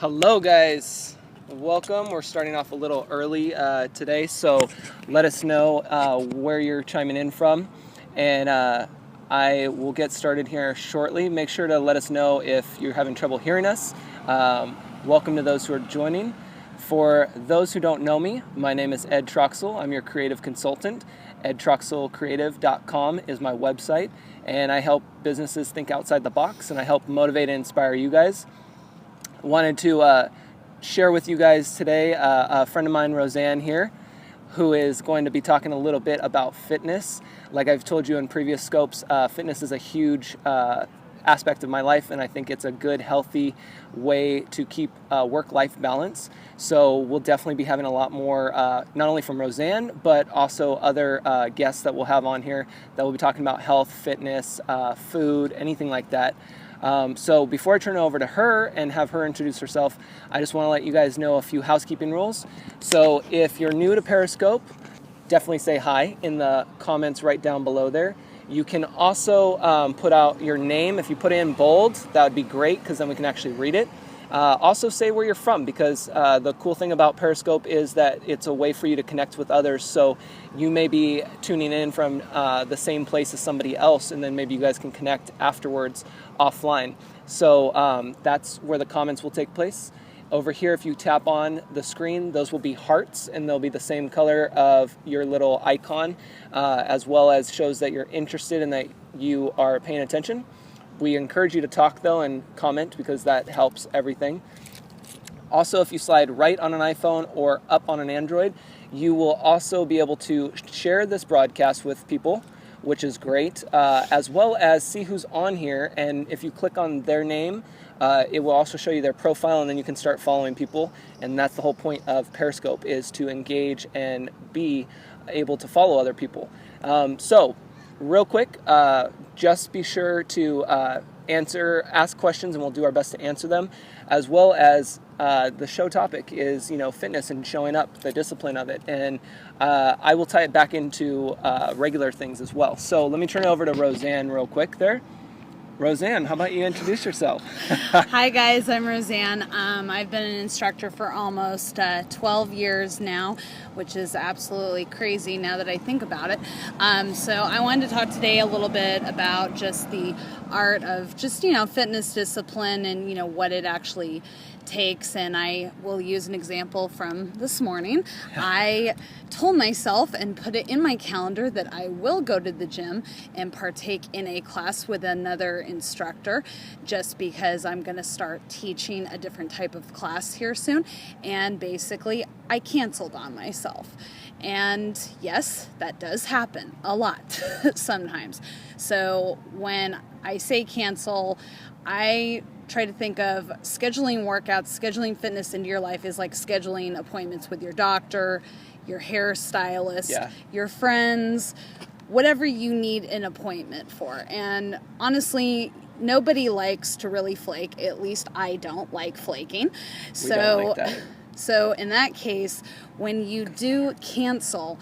Hello guys, welcome. We're starting off a little early today, so let us know where you're chiming in from, and I will get started here shortly. Make sure to let us know if you're having trouble hearing us. Welcome to those who are joining. For those who don't know me, my name is Ed Troxel. I'm your creative consultant. edtroxelcreative.com is my website, and I help businesses think outside the box, and I help motivate and inspire you guys. Wanted to share with you guys today a friend of mine, Roseanne here, who is going to be talking a little bit about fitness. Like I've told you in previous scopes, fitness is a huge aspect of my life, and I think it's a good, healthy way to keep work-life balance. So we'll definitely be having a lot more, not only from Roseanne, but also other guests that we'll have on here that will be talking about health, fitness, food, anything like that. So before I turn it over to her and have her introduce herself, I just want to let you guys know a few housekeeping rules. So if you're new to Periscope, definitely say hi in the comments right down below there. You can also put out your name. If you put it in bold, that would be great because then we can actually read it. Also say where you're from, because the cool thing about Periscope is that it's a way for you to connect with others. So you may be tuning in from the same place as somebody else, and then maybe you guys can connect afterwards offline. So that's where the comments will take place. Over here, if you tap on the screen, those will be hearts, and they'll be the same color of your little icon, as well as shows that you're interested and that you are paying attention. We encourage you to talk, though, and comment, because that helps everything. Also, if you slide right on an iPhone or up on an Android, you will also be able to share this broadcast with people, which is great, as well as see who's on here. And if you click on their name, it will also show you their profile, and then you can start following people. And that's the whole point of Periscope, is to engage and be able to follow other people. So real quick, just be sure to ask questions, and we'll do our best to answer them, as well as the show topic is, fitness and showing up, the discipline of it. And I will tie it back into regular things as well. So let me turn it over to Roseanne real quick there. Roseanne, how about you introduce yourself? Hi guys, I'm Roseanne. I've been an instructor for almost 12 years now, which is absolutely crazy now that I think about it. So I wanted to talk today a little bit about just the art of just, fitness discipline and, what it actually takes. And I will use an example from this morning. I told myself and put it in my calendar that I will go to the gym and partake in a class with another instructor, just because I'm going to start teaching a different type of class here soon. And basically, I canceled on myself. And yes, that does happen a lot sometimes. So when I say cancel, I try to think of scheduling workouts, scheduling fitness into your life is like scheduling appointments with your doctor, your hairstylist, your friends, whatever you need an appointment for. And honestly, nobody likes to really flake. At least I don't like flaking. We don't like that. So in that case, when you do cancel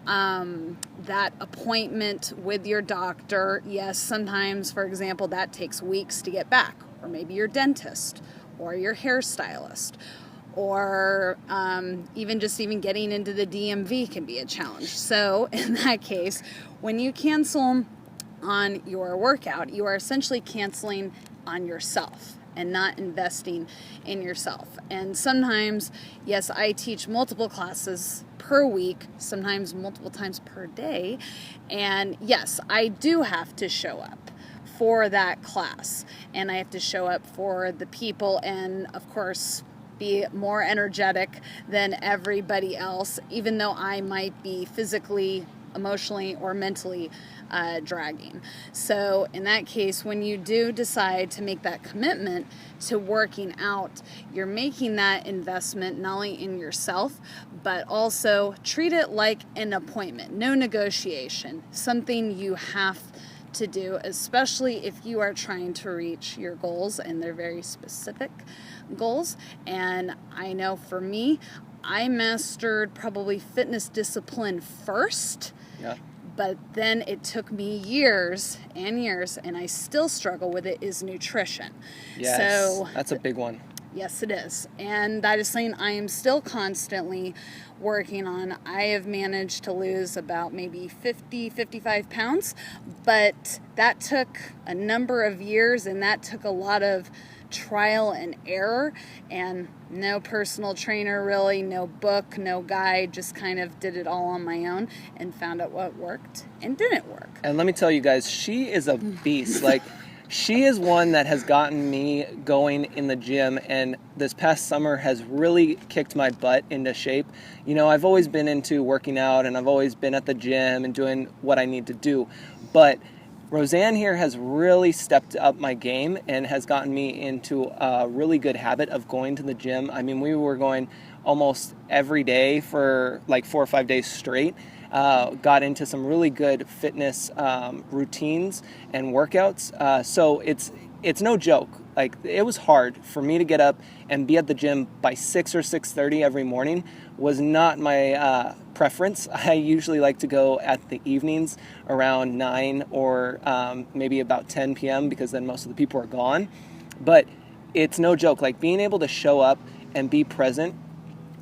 that appointment with your doctor, yes, sometimes, for example, that takes weeks to get back, or maybe your dentist or your hairstylist, or even getting into the DMV can be a challenge. So in that case, when you cancel on your workout, you are essentially canceling on yourself and not investing in yourself. And sometimes, yes, I teach multiple classes per week, sometimes multiple times per day. And yes, I do have to show up for that class, and I have to show up for the people, and of course be more energetic than everybody else, even though I might be physically, emotionally, or mentally dragging. So in that case, when you do decide to make that commitment to working out, you're making that investment not only in yourself, but also treat it like an appointment. No negotiation. Something you have to do, especially if you are trying to reach your goals, and they're very specific goals. And I know for me, I mastered probably fitness discipline first. Yeah. But then it took me years and years, and I still struggle with it, is nutrition. Yes, so that's a big one. Yes, it is. And that is something I am still constantly working on. I have managed to lose about maybe 50, 55 pounds, but that took a number of years, and that took a lot of trial and error, and no personal trainer really, no book, no guide, just kind of did it all on my own and found out what worked and didn't work. And let me tell you guys, she is a beast. Like, she is one that has gotten me going in the gym, and this past summer has really kicked my butt into shape. You know, I've always been into working out, and I've always been at the gym and doing what I need to do. But Roseanne here has really stepped up my game and has gotten me into a really good habit of going to the gym. I mean, we were going almost every day for like 4 or 5 days straight. Got into some really good fitness routines and workouts. So it's no joke. Like, it was hard for me to get up and be at the gym by 6 or 6:30 every morning. Was not my preference. I usually like to go at the evenings around 9 or maybe about 10 p.m. because then most of the people are gone. But it's no joke. Like, being able to show up and be present,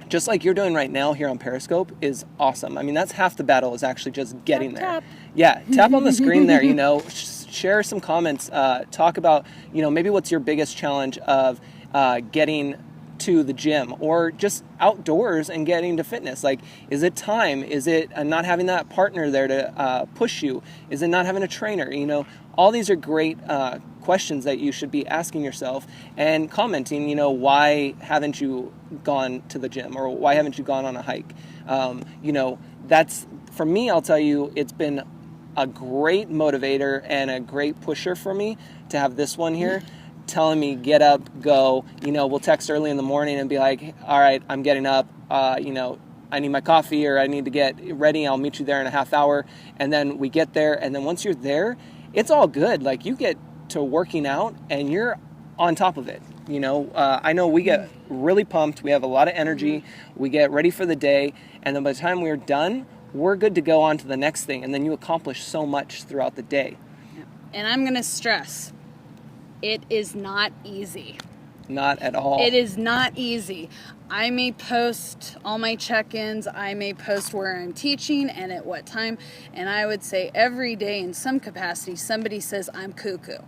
just like you're doing right now here on Periscope, is awesome. I mean, that's half the battle, is actually just getting there. Tap. Yeah, tap on the screen there, you know, share some comments, talk about, you know, maybe what's your biggest challenge of getting to the gym or just outdoors and getting to fitness. Like, is it time? Is it not having that partner there to push you? Is it not having a trainer? You know, all these are great questions that you should be asking yourself and commenting, you know, why haven't you gone to the gym, or why haven't you gone on a hike? You know, that's, for me, I'll tell you, it's been a great motivator and a great pusher for me to have this one here telling me, get up, go. You know, we'll text early in the morning and be like, all right, I'm getting up, you know, I need my coffee, or I need to get ready, I'll meet you there in a half hour. And then we get there, and then once you're there, it's all good. Like, you get to working out and you're on top of it. You know, I know we get really pumped, we have a lot of energy, we get ready for the day, and then by the time we're done, we're good to go on to the next thing, and then you accomplish so much throughout the day. And I'm going to stress, it is not easy. Not at all. It is not easy. I may post all my check-ins, I may post where I'm teaching and at what time, and I would say every day in some capacity somebody says I'm cuckoo.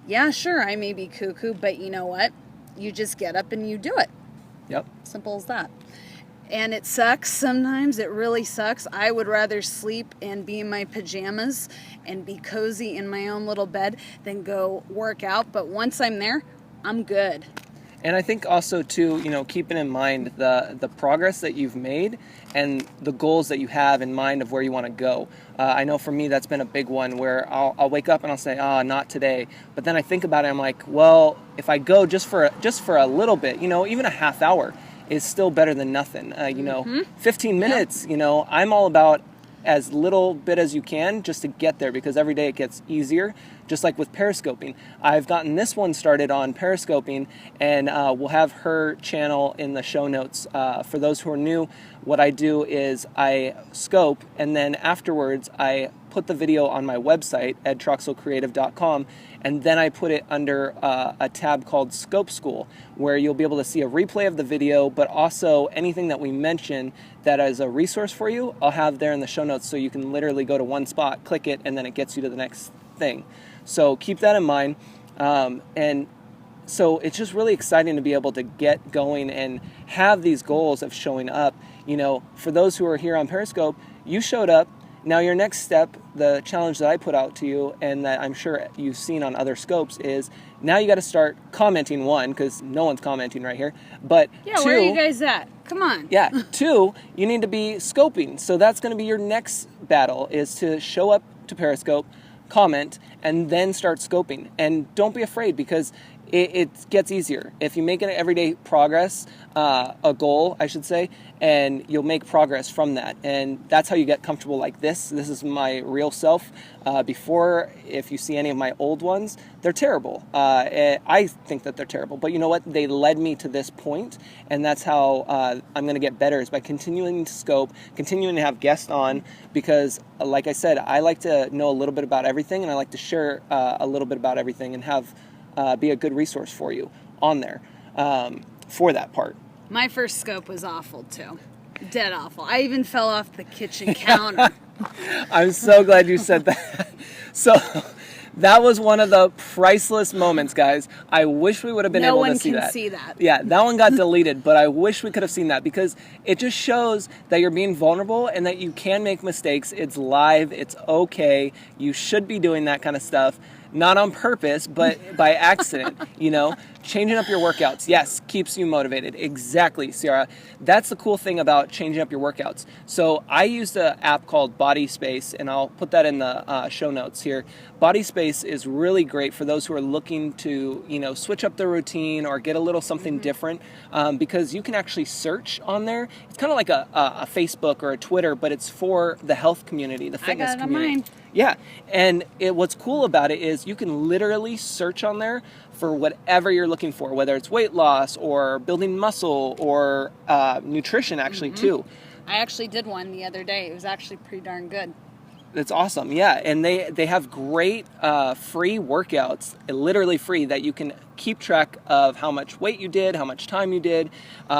Yeah, sure, I may be cuckoo, but you know what? You just get up and you do it. Yep. Simple as that. And it sucks sometimes. It really sucks. I would rather sleep and be in my pajamas and be cozy in my own little bed than go work out. But once I'm there, I'm good. And I think also, too, you know, keeping in mind the progress that you've made and the goals that you have in mind of where you want to go. I know for me that's been a big one, where I'll wake up and I'll say, not today. But then I think about it, I'm like, well, if I go just for a little bit, you know, even a half hour is still better than nothing. You know, 15 minutes, you know, I'm all about as little bit as you can just to get there, because every day it gets easier. Just like with periscoping, I've gotten this one started on periscoping, and we'll have her channel in the show notes. For those who are new, what I do is I scope, and then afterwards I put the video on my website, edtroxelcreative.com, and then I put it under a tab called Scope School, where you'll be able to see a replay of the video, but also anything that we mention that is a resource for you, I'll have there in the show notes, so you can literally go to one spot, click it, and then it gets you to the next thing. So keep that in mind. And so it's just really exciting to be able to get going and have these goals of showing up. You know, for those who are here on Periscope, you showed up. Now your next step, the challenge that I put out to you, and that I'm sure you've seen on other scopes, is now you got to start commenting, one, because no one's commenting right here, but yeah, two, where are you guys at? Come on. Yeah, two, you need to be scoping. So that's going to be your next battle, is to show up to Periscope, comment, and then start scoping. And don't be afraid, because it gets easier. If you make an everyday progress, a goal, I should say, and you'll make progress from that. And that's how you get comfortable like this. This is my real self. Before, if you see any of my old ones, they're terrible. I think that they're terrible. But you know what? They led me to this point, and that's how I'm going to get better, is by continuing to scope, continuing to have guests on, because like I said, I like to know a little bit about everything, and I like to share a little bit about everything and have be a good resource for you on there. for that part. My first scope was awful too. Dead awful. I even fell off the kitchen counter. I'm so glad you said that. So that was one of the priceless moments, guys. I wish we would have been able to see that. No one can see that. Yeah, that one got deleted, but I wish we could have seen that because it just shows that you're being vulnerable and that you can make mistakes. It's live. It's okay. You should be doing that kind of stuff. Not on purpose, but by accident, you know. Changing up your workouts, yes, keeps you motivated. Exactly, Ciara. That's the cool thing about changing up your workouts. So I used an app called Body Space, and I'll put that in the show notes here. Body Space is really great for those who are looking to, you know, switch up their routine or get a little something different, because you can actually search on there. It's kind of like a Facebook or a Twitter, but it's for the health community, the fitness I got it community. on mine. Yeah, and what's cool about it is you can literally search on there for whatever you're looking for, whether it's weight loss or building muscle or nutrition, actually, too. I actually did one the other day. It was actually pretty darn good. That's awesome, yeah. And they have great free workouts, literally free, that you can keep track of how much weight you did, how much time you did.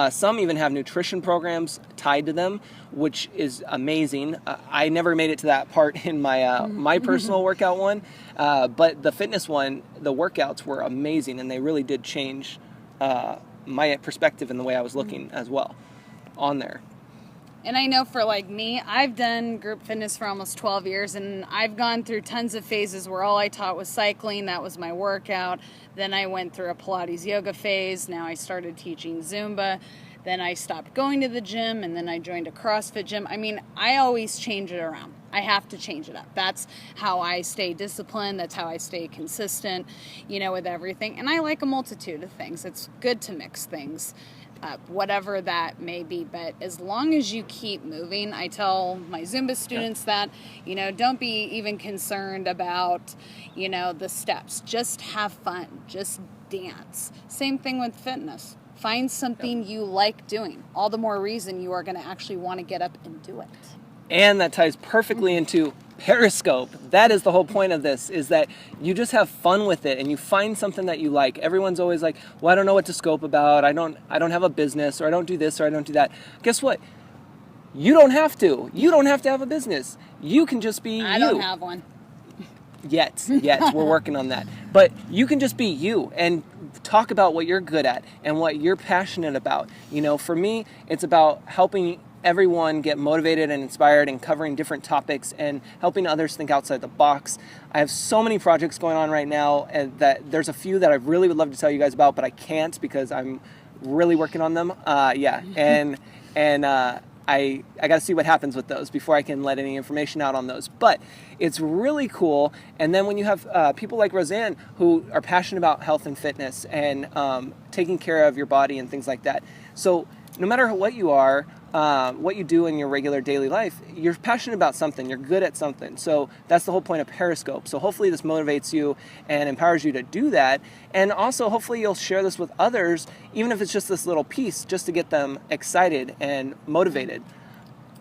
Some even have nutrition programs tied to them, which is amazing. I never made it to that part in my my personal workout one, but the fitness one, the workouts were amazing, and they really did change my perspective in the way I was looking as well on there. And I know for like me, I've done group fitness for almost 12 years, and I've gone through tons of phases where all I taught was cycling. That was my workout. Then I went through a Pilates yoga phase. Now I started teaching Zumba. Then I stopped going to the gym, and then I joined a CrossFit gym. I mean, I always change it around. I have to change it up. That's how I stay disciplined. That's how I stay consistent, you know, with everything. And I like a multitude of things. It's good to mix things. Whatever that may be, but as long as you keep moving, I tell my Zumba students that, you know, don't be even concerned about, you know, the steps. Just have fun. Just dance. Same thing with fitness. Find something you like doing. All the more reason you are going to actually want to get up and do it. And that ties perfectly into Periscope. That is the whole point of this, is that you just have fun with it and you find something that you like. Everyone's always like, well, I don't know what to scope about. I don't have a business, or I don't do this, or I don't do that. Guess what? You don't have to. You don't have to have a business. You can just be you. I don't have one. Yet. We're working on that. But you can just be you and talk about what you're good at and what you're passionate about. You know, for me, it's about helping everyone get motivated and inspired and covering different topics and helping others think outside the box. I have so many projects going on right now, and that there's a few that I really would love to tell you guys about, but I can't because I'm really working on them. I got to see what happens with those before I can let any information out on those. But it's really cool. And then when you have people like Roseanne who are passionate about health and fitness and taking care of your body and things like that. So no matter what you are, what you do in your regular daily life, you're passionate about something, you're good at something. So that's the whole point of Periscope. So hopefully this motivates you and empowers you to do that. And also hopefully you'll share this with others, even if it's just this little piece, just to get them excited and motivated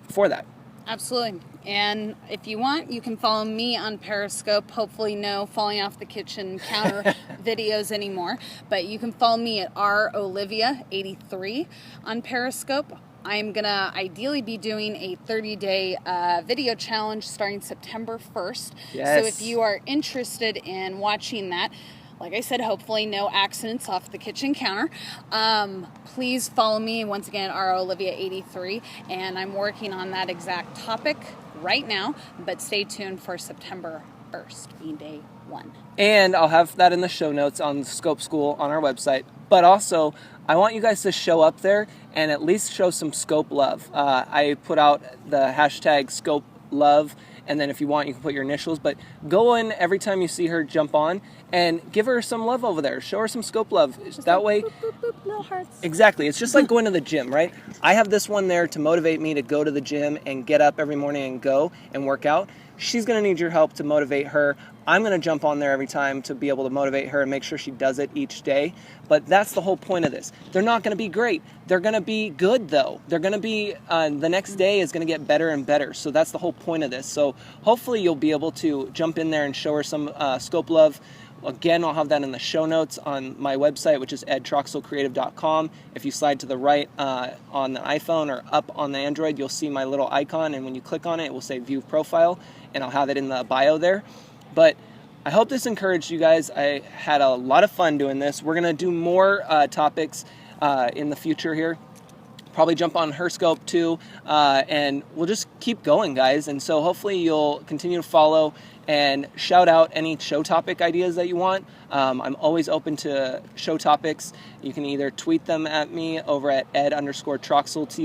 for that. Absolutely. And if you want, you can follow me on Periscope. Hopefully no falling off the kitchen counter videos anymore. But you can follow me at rolivia83 on Periscope. I'm going to ideally be doing a 30-day video challenge starting September 1st. Yes. So if you are interested in watching that, like I said, hopefully no accidents off the kitchen counter. Please follow me once again at rolivia83, and I'm working on that exact topic right now, but stay tuned for September 1st, being day 1. And I'll have that in the show notes on the Scope School on our website. But also, I want you guys to show up there and at least show some Scope love. I put out the hashtag Scope Love, and then if you want, you can put your initials. But go in every time you see her jump on and give her some love over there. Show her some Scope love. Just that like way, boop, boop, boop, little hearts. Exactly. It's just like going to the gym, right? I have this one there to motivate me to go to the gym and get up every morning and go and work out. She's going to need your help to motivate her. I'm going to jump on there every time to be able to motivate her and make sure she does it each day. But that's the whole point of this. They're not going to be great. They're going to be good, though. They're going to be, the next day is going to get better and better. So that's the whole point of this. So hopefully you'll be able to jump in there and show her some Scope love Again, I'll have that in the show notes on my website, which is edtroxelcreative.com. If you slide to the right on the iPhone or up on the Android, you'll see my little icon, and when you click on it, it will say View Profile, and I'll have it in the bio there. But I hope this encouraged you guys. I had a lot of fun doing this. We're going to do more topics in the future here. Probably jump on Periscope too, and we'll just keep going, guys. And so hopefully you'll continue to follow and shout out any show topic ideas that you want. I'm always open to show topics. You can either tweet them at me over at ed_troxel,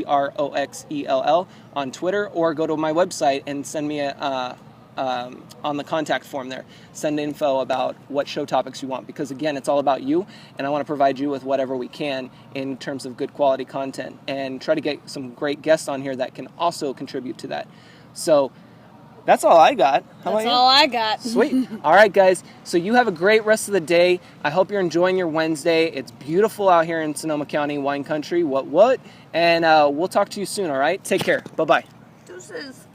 TROXELL, on Twitter, or go to my website and send me on the contact form there. Send info about what show topics you want, because again, it's all about you, and I want to provide you with whatever we can in terms of good quality content and try to get some great guests on here that can also contribute to that. So that's all I got. That's all I got. Sweet. All right, guys. So you have a great rest of the day. I hope you're enjoying your Wednesday. It's beautiful out here in Sonoma County wine country. What? And we'll talk to you soon, all right? Take care. Bye-bye. Deuces.